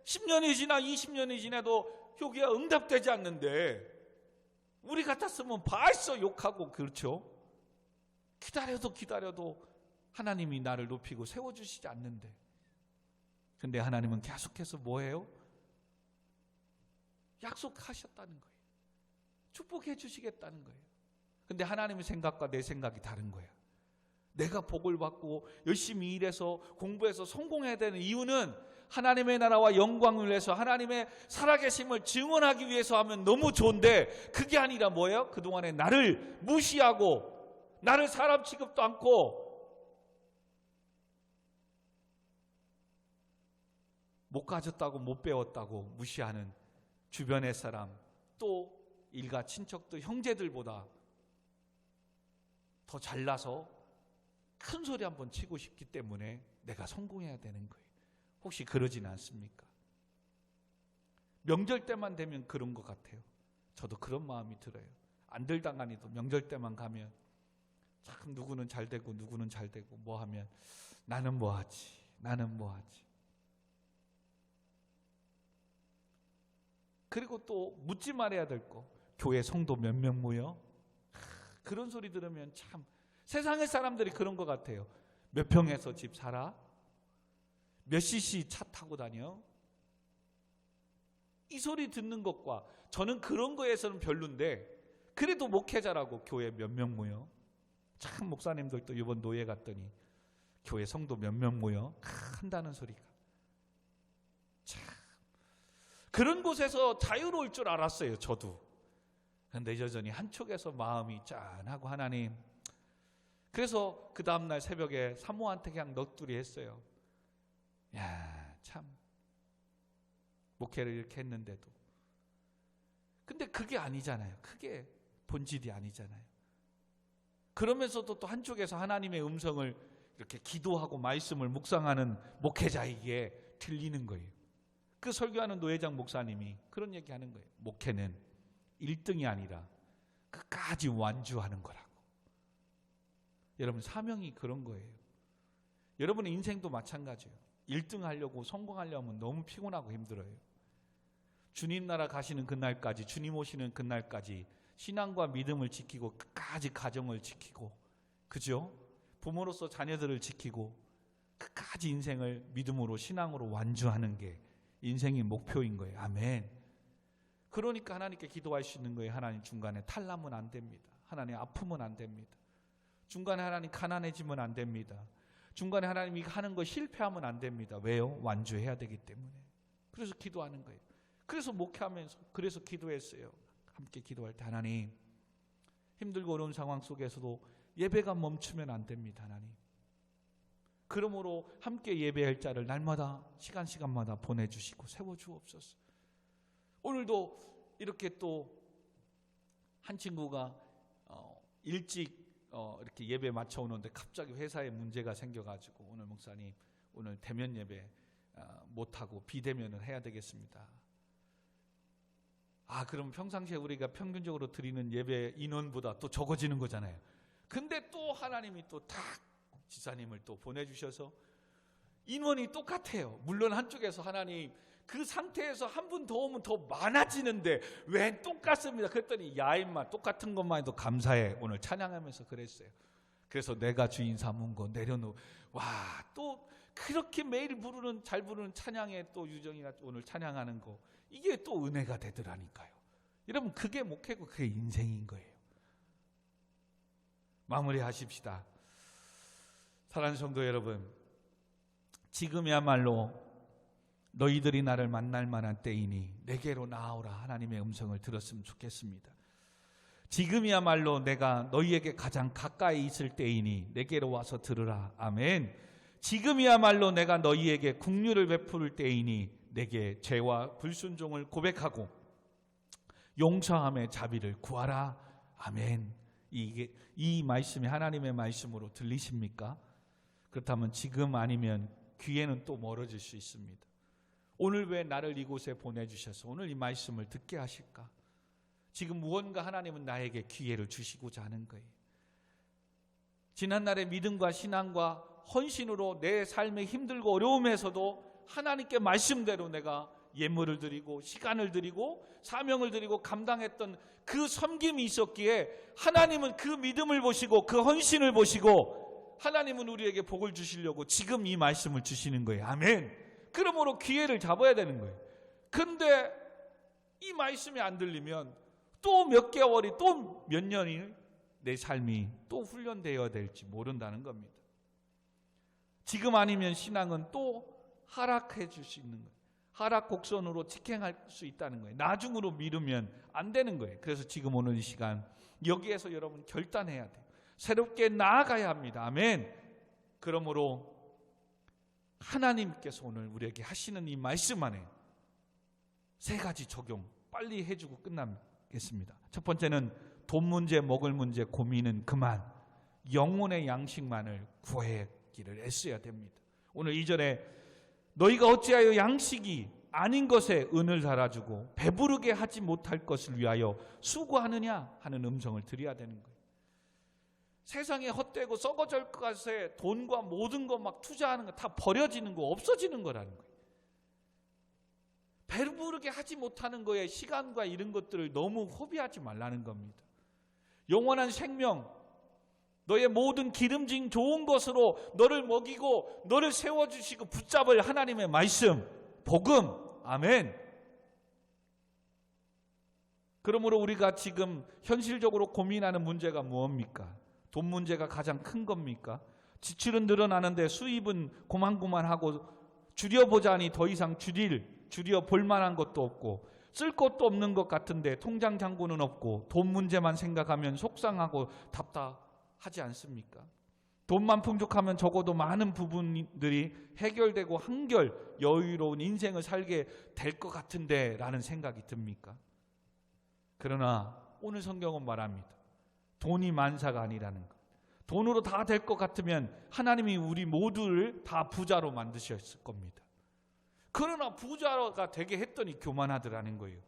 10년이 지나 20년이 지나도 효기가 응답되지 않는데 우리 같았으면 벌써 욕하고 그렇죠. 기다려도 하나님이 나를 높이고 세워주시지 않는데, 근데 하나님은 계속해서 뭐예요? 약속하셨다는 거예요. 축복해 주시겠다는 거예요. 근데 하나님의 생각과 내 생각이 다른 거야. 내가 복을 받고 열심히 일해서 공부해서 성공해야 되는 이유는 하나님의 나라와 영광을 위해서 하나님의 살아계심을 증언하기 위해서 하면 너무 좋은데, 그게 아니라 뭐예요? 그동안에 나를 무시하고 나를 사람 취급도 않고 못 가졌다고 못 배웠다고 무시하는 주변의 사람, 또 일가 친척들 형제들보다 더 잘나서 큰 소리 한번 치고 싶기 때문에 내가 성공해야 되는 거예요. 혹시 그러진 않습니까? 명절 때만 되면 그런 것 같아요. 저도 그런 마음이 들어요. 안들 당하니도 명절 때만 가면 참 누구는 잘 되고 누구는 잘 되고 뭐 하면 나는 뭐 하지? 나는 뭐 하지? 그리고 또 묻지 말아야 될 거. 교회 성도 몇 명 모여? 그런 소리 들으면 참 세상의 사람들이 그런 것 같아요. 몇 평에서 집 살아? 몇 cc 차 타고 다녀? 이 소리 듣는 것과 저는 그런 거에서는 별론데 그래도 목회자라고 교회 몇 명 모여? 참 목사님들도 이번 노예 갔더니 교회 성도 몇 명 모여? 한다는 소리가 참 그런 곳에서 자유로울 줄 알았어요. 저도. 그런데 여전히 한쪽에서 마음이 짠하고 하나님, 그래서 그 다음날 새벽에 사모한테 그냥 넋두리 했어요. 야, 참 목회를 이렇게 했는데도. 근데 그게 아니잖아요. 그게 본질이 아니잖아요. 그러면서도 또 한쪽에서 하나님의 음성을 이렇게 기도하고 말씀을 묵상하는 목회자에게 들리는 거예요. 그 설교하는 노회장 목사님이 그런 얘기하는 거예요. 목회는 1등이 아니라 끝까지 완주하는 거라고. 여러분, 사명이 그런 거예요. 여러분의 인생도 마찬가지예요. 1등 하려고 성공하려면 너무 피곤하고 힘들어요. 주님 나라 가시는 그날까지, 주님 오시는 그날까지 신앙과 믿음을 지키고 끝까지 가정을 지키고, 그죠? 부모로서 자녀들을 지키고 끝까지 인생을 믿음으로 신앙으로 완주하는 게 인생의 목표인 거예요. 아멘. 그러니까 하나님께 기도할 수 있는 거예요. 하나님, 중간에 탈남은 안 됩니다. 하나님, 아프면 안 됩니다. 중간에 하나님, 가난해지면 안 됩니다. 중간에 하나님이 하는 거 실패하면 안 됩니다. 왜요? 완주해야 되기 때문에. 그래서 기도하는 거예요. 그래서 목회하면서 그래서 기도했어요. 함께 기도할 때, 하나님, 힘들고 어려운 상황 속에서도 예배가 멈추면 안 됩니다. 하나님, 그러므로 함께 예배할 자를 날마다 시간마다 보내주시고 세워주옵소서. 오늘도 이렇게 또 한 친구가 일찍 이렇게 예배 맞춰 오는데 갑자기 회사에 문제가 생겨가지고 오늘 목사님, 오늘 대면 예배 못하고 비대면을 해야 되겠습니다. 그럼 평상시에 우리가 평균적으로 드리는 예배 인원보다 또 적어지는 거잖아요. 근데 또 하나님이 또 딱 지사님을 또 보내주셔서 인원이 똑같아요. 물론 한쪽에서 하나님, 그 상태에서 한 분 더 오면 더 많아지는데 왜 똑같습니다. 그랬더니, 야 임마, 똑같은 것만 해도 감사해. 오늘 찬양하면서 그랬어요. 그래서 내가 주인 삼은 거 내려놓. 와, 또 그렇게 매일 잘 부르는 찬양에 또 유정이가 오늘 찬양하는 거, 이게 또 은혜가 되더라니까요. 여러분, 그게 목회고 그게 인생인 거예요. 마무리하십시다. 사랑하는 성도 여러분, 지금이야말로 너희들이 나를 만날 만한 때이니 내게로 나아오라. 하나님의 음성을 들었으면 좋겠습니다. 지금이야말로 내가 너희에게 가장 가까이 있을 때이니 내게로 와서 들으라. 아멘. 지금이야말로 내가 너희에게 긍휼을 베풀 때이니 내게 죄와 불순종을 고백하고 용서함의 자비를 구하라. 아멘. 이 말씀이 하나님의 말씀으로 들리십니까? 그렇다면 지금 아니면 귀에는 또 멀어질 수 있습니다. 오늘 왜 나를 이곳에 보내주셔서 오늘 이 말씀을 듣게 하실까? 지금 무언가 하나님은 나에게 기회를 주시고자 하는 거예요. 지난날의 믿음과 신앙과 헌신으로 내 삶의 힘들고 어려움에서도 하나님께 말씀대로 내가 예물을 드리고 시간을 드리고 사명을 드리고 감당했던 그 섬김이 있었기에 하나님은 그 믿음을 보시고 그 헌신을 보시고 하나님은 우리에게 복을 주시려고 지금 이 말씀을 주시는 거예요. 아멘. 그러므로 기회를 잡아야 되는 거예요. 근데 이 말씀이 안 들리면 또 몇 개월이 또 몇 년이 내 삶이 또 훈련되어야 될지 모른다는 겁니다. 지금 아니면 신앙은 또 하락해 줄 수 있는 거예요. 하락 곡선으로 직행할 수 있다는 거예요. 나중으로 미루면 안 되는 거예요. 그래서 지금 오늘 이 시간 여기에서 여러분 결단해야 돼요. 새롭게 나아가야 합니다. 아멘. 그러므로 하나님께서 오늘 우리에게 하시는 이 말씀 안에 세 가지 적용 빨리 해주고 끝나겠습니다. 첫 번째는 돈 문제, 먹을 문제 고민은 그만, 영혼의 양식만을 구하기를 애써야 됩니다. 오늘 2절에 너희가 어찌하여 양식이 아닌 것에 은을 달아주고 배부르게 하지 못할 것을 위하여 수고하느냐 하는 음성을 드려야 되는 거예요. 세상에 헛되고 썩어질 것에 돈과 모든 것 막 투자하는 거 다 버려지는 거, 없어지는 거라는 거예요. 배부르게 하지 못하는 거에 시간과 이런 것들을 너무 허비하지 말라는 겁니다. 영원한 생명, 너의 모든 기름진 좋은 것으로 너를 먹이고 너를 세워주시고 붙잡을 하나님의 말씀, 복음, 아멘. 그러므로 우리가 지금 현실적으로 고민하는 문제가 무엇입니까? 돈 문제가 가장 큰 겁니까? 지출은 늘어나는데 수입은 고만고만하고 줄여보자니 더 이상 줄여 볼 만한 것도 없고 쓸 것도 없는 것 같은데 통장 잔고는 없고 돈 문제만 생각하면 속상하고 답답하지 않습니까? 돈만 풍족하면 적어도 많은 부분들이 해결되고 한결 여유로운 인생을 살게 될 것 같은데 라는 생각이 듭니까? 그러나 오늘 성경은 말합니다. 돈이 만사가 아니라는 것. 돈으로 다 될 것 같으면 하나님이 우리 모두를 다 부자로 만드셨을 겁니다. 그러나 부자가 되게 했더니 교만하더라는 거예요.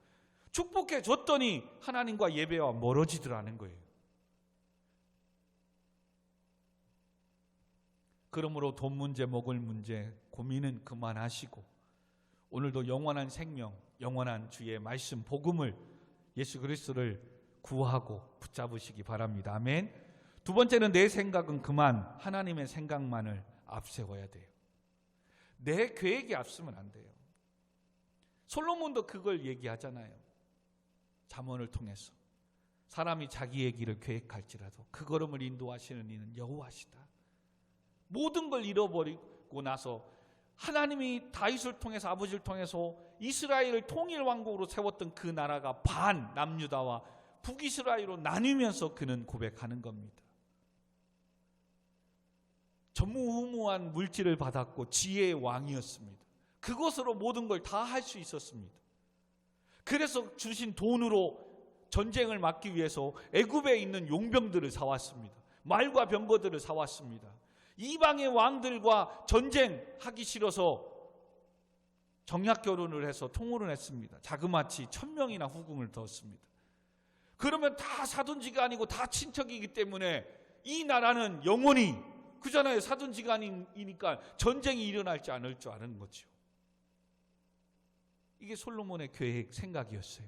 축복해 줬더니 하나님과 예배와 멀어지더라는 거예요. 그러므로 돈 문제, 먹을 문제 고민은 그만하시고 오늘도 영원한 생명, 영원한 주의 말씀, 복음을 예수 그리스도를 구하고 붙잡으시기 바랍니다. 아멘. 두 번째는 내 생각은 그만 하나님의 생각만을 앞세워야 돼요. 내 계획이 앞서면 안 돼요. 솔로몬도 그걸 얘기하잖아요. 잠언을 통해서 사람이 자기의 길을 계획할지라도 그 걸음을 인도하시는 이는 여호와시다. 모든 걸 잃어버리고 나서 하나님이 다윗을 통해서 아버지를 통해서 이스라엘을 통일 왕국으로 세웠던 그 나라가 반 남유다와 북이스라엘로 나뉘면서 그는 고백하는 겁니다. 전무후무한 물질을 받았고 지혜의 왕이었습니다. 그것으로 모든 걸 다 할 수 있었습니다. 그래서 주신 돈으로 전쟁을 막기 위해서 애굽에 있는 용병들을 사왔습니다. 말과 병거들을 사왔습니다. 이방의 왕들과 전쟁하기 싫어서 정략 결혼을 해서 통혼을 했습니다. 자그마치 1000명이나 후궁을 뒀습니다. 그러면 다 사돈지간이고 다 친척이기 때문에 이 나라는 영원히 그잖아요. 사돈지간이니까 전쟁이 일어날지 않을 줄 아는 거죠. 이게 솔로몬의 계획, 생각이었어요.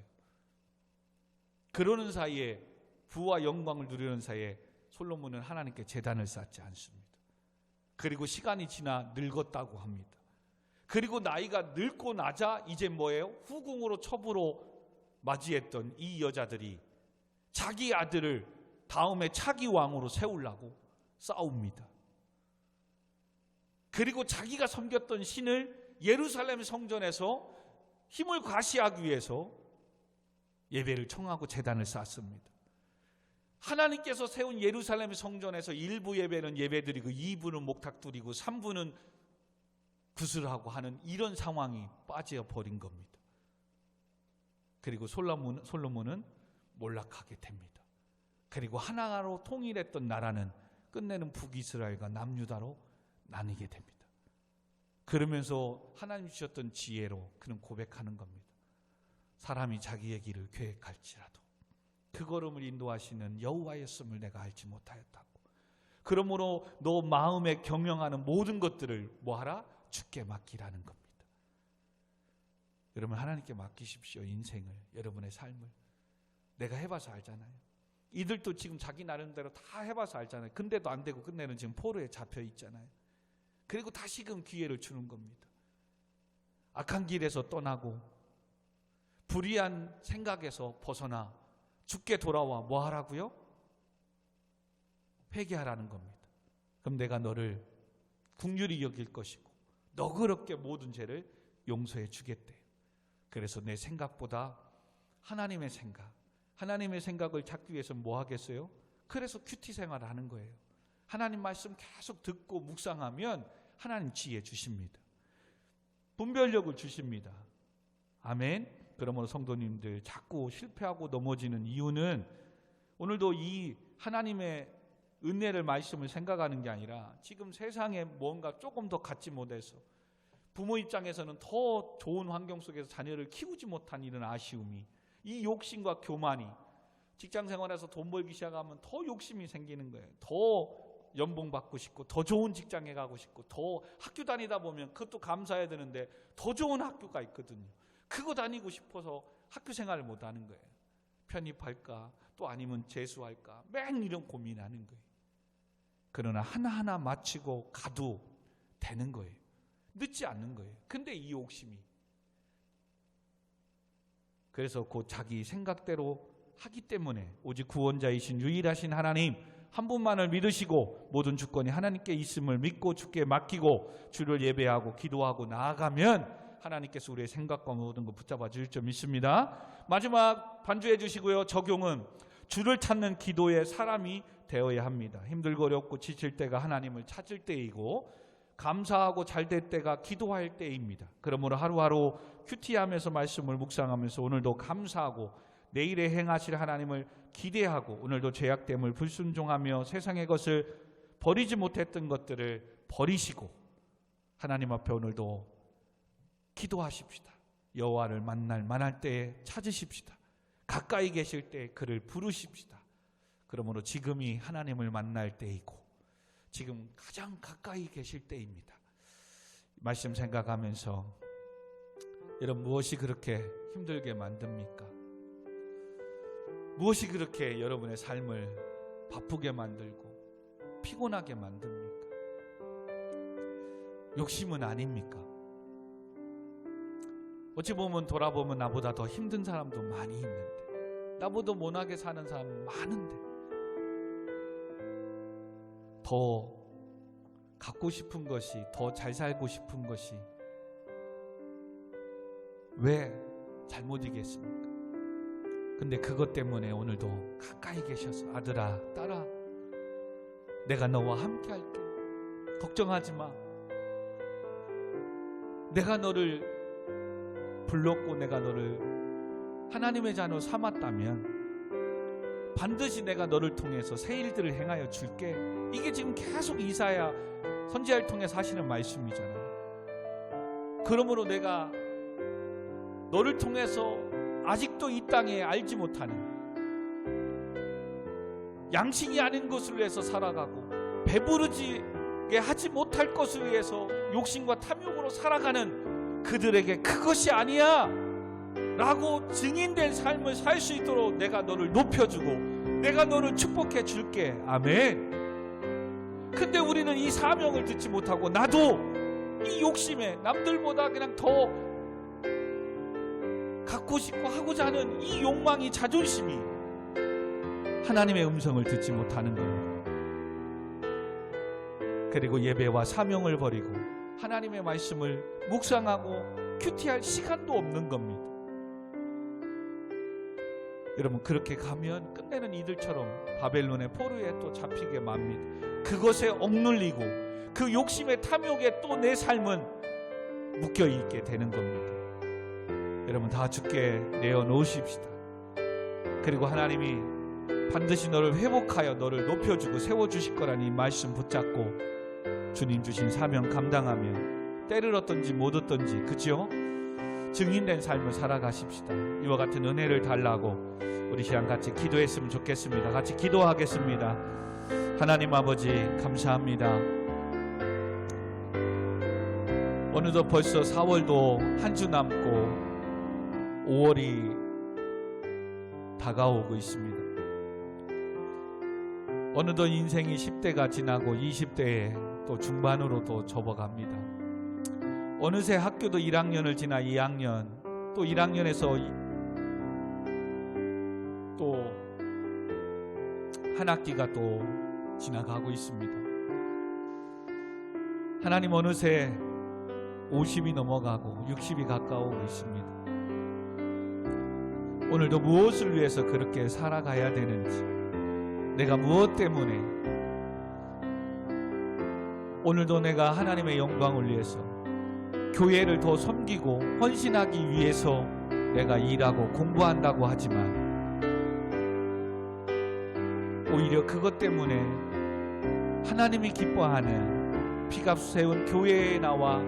그러는 사이에 부와 영광을 누리는 사이에 솔로몬은 하나님께 제단을 쌓지 않습니다. 그리고 시간이 지나 늙었다고 합니다. 그리고 나이가 늙고 나자 이제 뭐예요? 후궁으로 첩으로 맞이했던 이 여자들이 자기 아들을 다음에 차기 왕으로 세우려고 싸웁니다. 그리고 자기가 섬겼던 신을 예루살렘 성전에서 힘을 과시하기 위해서 예배를 청하고 제단을 쌓습니다. 하나님께서 세운 예루살렘 성전에서 일부 예배는 예배드리고 2부는 목탁드리고 3부는 구슬하고 하는 이런 상황이 빠져버린 겁니다. 그리고 솔로몬은 몰락하게 됩니다. 그리고 하나로 통일했던 나라는 끝내는 북이스라엘과 남유다로 나뉘게 됩니다. 그러면서 하나님 주셨던 지혜로 그는 고백하는 겁니다. 사람이 자기의 길을 계획할지라도 그 걸음을 인도하시는 여호와였음을 내가 알지 못하였다고. 그러므로 너 마음에 경영하는 모든 것들을 뭐하라? 주께 맡기라는 겁니다. 여러분 하나님께 맡기십시오. 인생을, 여러분의 삶을. 내가 해봐서 알잖아요. 이들도 지금 자기 나름대로 다 해봐서 알잖아요. 근데도 안 되고 끝내는 지금 포로에 잡혀 있잖아요. 그리고 다시금 기회를 주는 겁니다. 악한 길에서 떠나고 불의한 생각에서 벗어나 주께 돌아와 뭐 하라고요? 회개하라는 겁니다. 그럼 내가 너를 긍휼히 여길 것이고 너그럽게 모든 죄를 용서해 주겠대요. 그래서 내 생각보다 하나님의 생각, 하나님의 생각을 찾기 위해서 뭐 하겠어요? 그래서 큐티 생활을 하는 거예요. 하나님 말씀 계속 듣고 묵상하면 하나님 지혜 주십니다. 분별력을 주십니다. 아멘. 그러므로 성도님들 자꾸 실패하고 넘어지는 이유는 오늘도 이 하나님의 은혜를 말씀을 생각하는 게 아니라 지금 세상에 뭔가 조금 더 갖지 못해서 부모 입장에서는 더 좋은 환경 속에서 자녀를 키우지 못한 이런 아쉬움이, 이 욕심과 교만이 직장 생활에서 돈 벌기 시작하면 더 욕심이 생기는 거예요. 더 연봉 받고 싶고 더 좋은 직장에 가고 싶고 더 학교 다니다 보면 그것도 감사해야 되는데 더 좋은 학교가 있거든요. 그거 다니고 싶어서 학교 생활을 못 하는 거예요. 편입할까 또 아니면 재수할까 맹 이런 고민하는 거예요. 그러나 하나하나 마치고 가도 되는 거예요. 늦지 않는 거예요. 근데 이 욕심이, 그래서 곧 자기 생각대로 하기 때문에 오직 구원자이신 유일하신 하나님 한 분만을 믿으시고 모든 주권이 하나님께 있음을 믿고 주께 맡기고 주를 예배하고 기도하고 나아가면 하나님께서 우리의 생각과 모든 것 붙잡아 주실 줄 믿습니다. 마지막 반주해 주시고요. 적용은 주를 찾는 기도의 사람이 되어야 합니다. 힘들고 어렵고 지칠 때가 하나님을 찾을 때이고 감사하고 잘될 때가 기도할 때입니다. 그러므로 하루하루 큐티하면서 말씀을 묵상하면서 오늘도 감사하고 내일에 행하실 하나님을 기대하고 오늘도 죄악됨을 불순종하며 세상의 것을 버리지 못했던 것들을 버리시고 하나님 앞에 오늘도 기도하십시다. 여호와를 만날 때에 찾으십시다. 가까이 계실 때 그를 부르십시다. 그러므로 지금이 하나님을 만날 때이고 지금 가장 가까이 계실 때입니다. 말씀 생각하면서 여러분, 무엇이 그렇게 힘들게 만듭니까? 무엇이 그렇게 여러분의 삶을 바쁘게 만들고 피곤하게 만듭니까? 욕심은 아닙니까? 어찌 보면 돌아보면 나보다 더 힘든 사람도 많이 있는데, 나보다 못하게 사는 사람 많은데, 더 갖고 싶은 것이, 더 잘 살고 싶은 것이 왜 잘못이겠습니까? 근데 그것 때문에 오늘도 가까이 계셔서 아들아, 딸아, 내가 너와 함께 할게. 걱정하지 마. 내가 너를 불렀고 내가 너를 하나님의 자녀 삼았다면 반드시 내가 너를 통해서 새 일들을 행하여 줄게. 이게 지금 계속 이사야 선지자를 통해서 하시는 말씀이잖아요. 그러므로 내가 너를 통해서 아직도 이 땅에 알지 못하는 양식이 아닌 것을 위해서 살아가고 배부르지게 하지 못할 것을 위해서 욕심과 탐욕으로 살아가는 그들에게 그것이 아니야 라고 증인된 삶을 살 수 있도록 내가 너를 높여주고 내가 너를 축복해 줄게. 아멘. 근데 우리는 이 사명을 듣지 못하고 나도 이 욕심에 남들보다 그냥 더 갖고 싶고 하고자 하는 이 욕망이, 자존심이 하나님의 음성을 듣지 못하는 겁니다. 그리고 예배와 사명을 버리고 하나님의 말씀을 묵상하고 큐티할 시간도 없는 겁니다. 여러분, 그렇게 가면 끝내는 이들처럼 바벨론의 포로에 또 잡히게 맙니다. 그것에 억눌리고 그 욕심의 탐욕에 또 내 삶은 묶여있게 되는 겁니다. 여러분, 다 주께 내어놓으십시다. 그리고 하나님이 반드시 너를 회복하여 너를 높여주고 세워주실 거라는 이 말씀 붙잡고 주님 주신 사명 감당하며 때를 얻든지 못 얻든지, 그죠? 증인된 삶을 살아가십시다. 이와 같은 은혜를 달라고 우리 시간 같이 기도했으면 좋겠습니다. 같이 기도하겠습니다. 하나님 아버지, 감사합니다. 어느덧 벌써 4월도 한 주 남고 5월이 다가오고 있습니다. 어느덧 인생이 10대가 지나고 20대에 또 중반으로 또 접어갑니다. 어느새 학교도 1학년을 지나 2학년, 또 1학년에서 또 한 학기가 또 지나가고 있습니다. 하나님, 어느새 50이 넘어가고 60이 가까우고 있습니다. 오늘도 무엇을 위해서 그렇게 살아가야 되는지, 내가 무엇 때문에 오늘도 내가 하나님의 영광을 위해서 교회를 더 섬기고 헌신하기 위해서 내가 일하고 공부한다고 하지만 오히려 그것 때문에 하나님이 기뻐하는 피값 세운 교회에 나와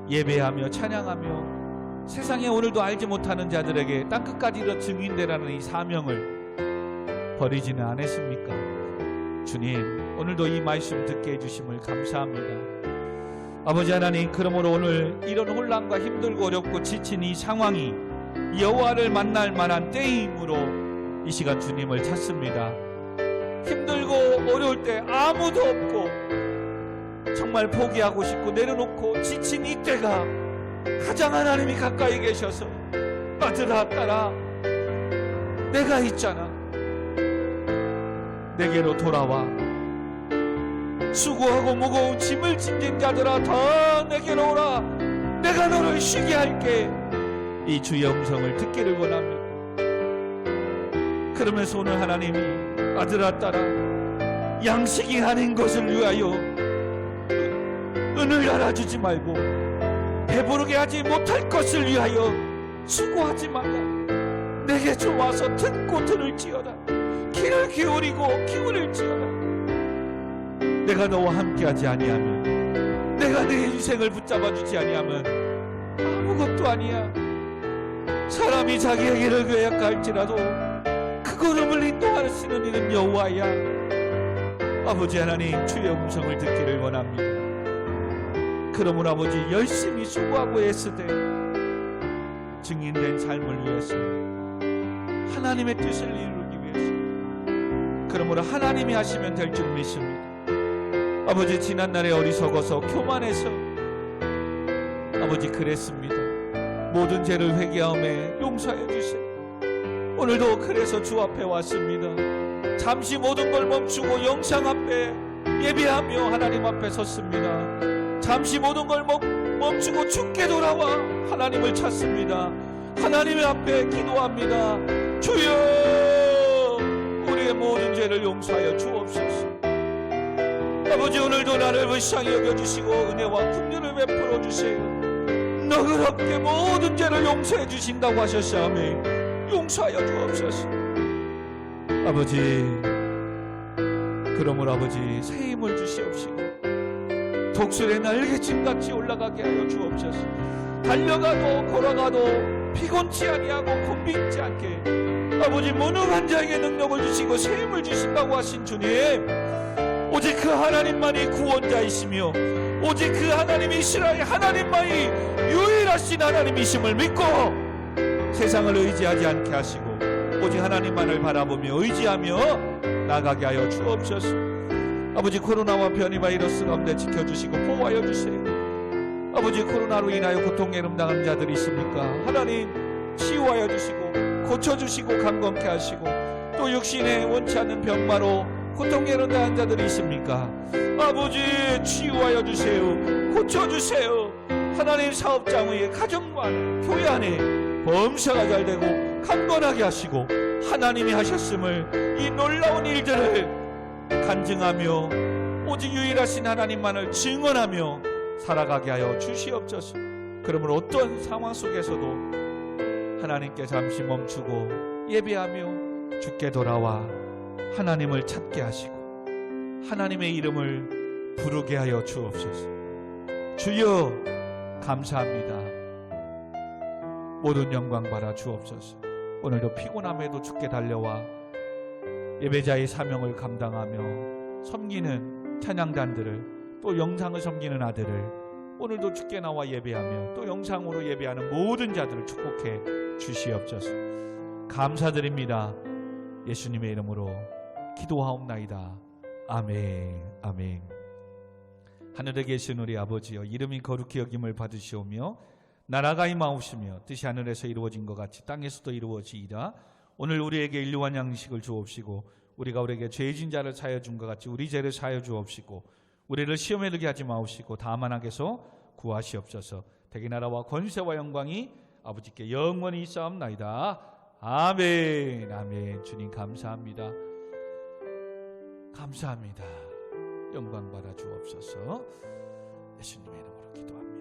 예배하며 찬양하며 세상에 오늘도 알지 못하는 자들에게 땅끝까지 이르러 증인되라는 이 사명을 버리지는 않았습니까? 주님, 오늘도 이 말씀 듣게 해주심을 감사합니다. 아버지 하나님, 그러므로 오늘 이런 혼란과 힘들고 어렵고 지친 이 상황이 여호와를 만날 만한 때이므로 이 시간 주님을 찾습니다. 힘들고 어려울 때 아무도 없고 정말 포기하고 싶고 내려놓고 지친 이때가 가장 하나님이 가까이 계셔서 아들아 딸아 내가 있잖아, 내게로 돌아와. 수고하고 무거운 짐을 짐진 자들아 다 내게로 오라. 내가 너를 쉬게 할게. 이 주의 음성을 듣기를 원합니다. 그러면서 오늘 하나님이 아들아 딸아 양식이 아닌 것을 위하여 은을 알아주지 말고 배부르게 하지 못할 것을 위하여 수고하지 말라. 내게 좋아서 듣고 들을지어다. 귀를 기울일지어다. 내가 너와 함께하지 아니하면, 내가 내 인생을 붙잡아주지 아니하면 아무것도 아니야. 사람이 자기에게를 계약할지라도 그 걸음을 인도하시는 이는 여호와야. 아버지 하나님, 주의 음성을 듣기를 원합니다. 그러므로 아버지 열심히 수고하고 애쓰되 증인된 삶을 위해서, 하나님의 뜻을 이루기 위해서, 그러므로 하나님이 하시면 될 줄 믿습니다. 아버지, 지난날에 어리석어서 교만해서 아버지 그랬습니다. 모든 죄를 회개하며 용서해 주세요. 오늘도 그래서 주 앞에 왔습니다. 잠시 모든 걸 멈추고 영상 앞에 예배하며 하나님 앞에 섰습니다. 잠시 모든 걸 멈추고 주께 돌아와 하나님을 찾습니다. 하나님의 앞에 기도합니다. 주여, 우리의 모든 죄를 용서하여 주옵소서. 아버지, 오늘도 나를 불쌍히 여겨주시고 은혜와 긍휼을 베풀어 주세요. 너그럽게 모든 죄를 용서해 주신다고 하셨사오니 용서하여 주옵소서. 아버지, 그러므로 아버지 새 힘을 주시옵시고 독수리의 날개짓같이 올라가게 하여 주옵소서. 달려가도 걸어가도 피곤치 아니하고 곤비지 않게 아버지 무능한 자에게 능력을 주시고 새 힘을 주신다고 하신 주님, 오직 그 하나님만이 구원자이시며 오직 그 하나님이 이스라엘 하나님만이 유일하신 하나님이심을 믿고 세상을 의지하지 않게 하시고 오직 하나님만을 바라보며 의지하며 나가게 하여 주옵소서. 아버지, 코로나와 변이 바이러스 가운데 지켜주시고 보호하여 주세요. 아버지, 코로나로 인하여 고통에 이름당하는 자들이 있습니까? 하나님 치유하여 주시고 고쳐주시고 강건케 하시고, 또 육신에 원치 않는 병마로 고통에 이름당하는 자들이 있습니까? 아버지 치유하여 주세요. 고쳐주세요. 하나님, 사업장 위에 가정과 교회 안에 범사가 잘 되고 강건하게 하시고 하나님이 하셨음을 이 놀라운 일들을 간증하며 오직 유일하신 하나님만을 증언하며 살아가게 하여 주시옵소서. 그러므로 어떤 상황 속에서도 하나님께 잠시 멈추고 예배하며 주께 돌아와 하나님을 찾게 하시고 하나님의 이름을 부르게 하여 주옵소서. 주여, 감사합니다. 모든 영광 받아 주옵소서. 오늘도 피곤함에도 주께 달려와 예배자의 사명을 감당하며 섬기는 찬양단들을, 또 영상을 섬기는 아들을 오늘도 주께 나와 예배하며 또 영상으로 예배하는 모든 자들을 축복해 주시옵소서. 감사드립니다. 예수님의 이름으로 기도하옵나이다. 아멘. 아멘. 하늘에 계신 우리 아버지여, 이름이 거룩히 여김을 받으시오며 나라가 임하옵시며 뜻이 하늘에서 이루어진 것 같이 땅에서도 이루어지이다. 오늘 우리에게 일용할 양식을 주옵시고 우리가 우리에게 죄진 자를 사하여 준 것 같이 우리 죄를 사하여 주옵시고 우리를 시험에 들게 하지 마옵시고 다만 악에서 구하시옵소서. 대개 나라와 권세와 영광이 아버지께 영원히 있사옵나이다. 아멘. 아멘. 주님 감사합니다. 감사합니다. 영광 받아 주옵소서. 예수님의 이름으로 기도합니다.